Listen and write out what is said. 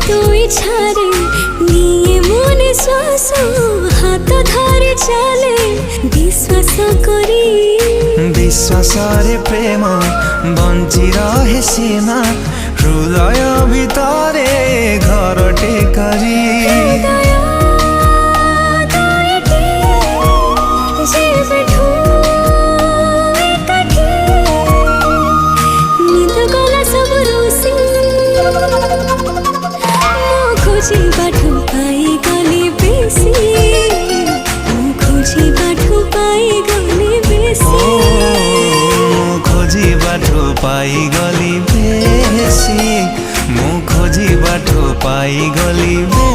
तो इच्छारे निये मने श्वास हाथ धरे चले विश्वास करी विश्वास रे प्रेम बंची रहे सीमा हृदय भितरे घरटे करी खोजी बाटो पाई गली बेसी खोजी बाटो पाई गली बेसी खोजी बाटो पाई गली बेसी मु खोजी बाटो पाई गली बेसी।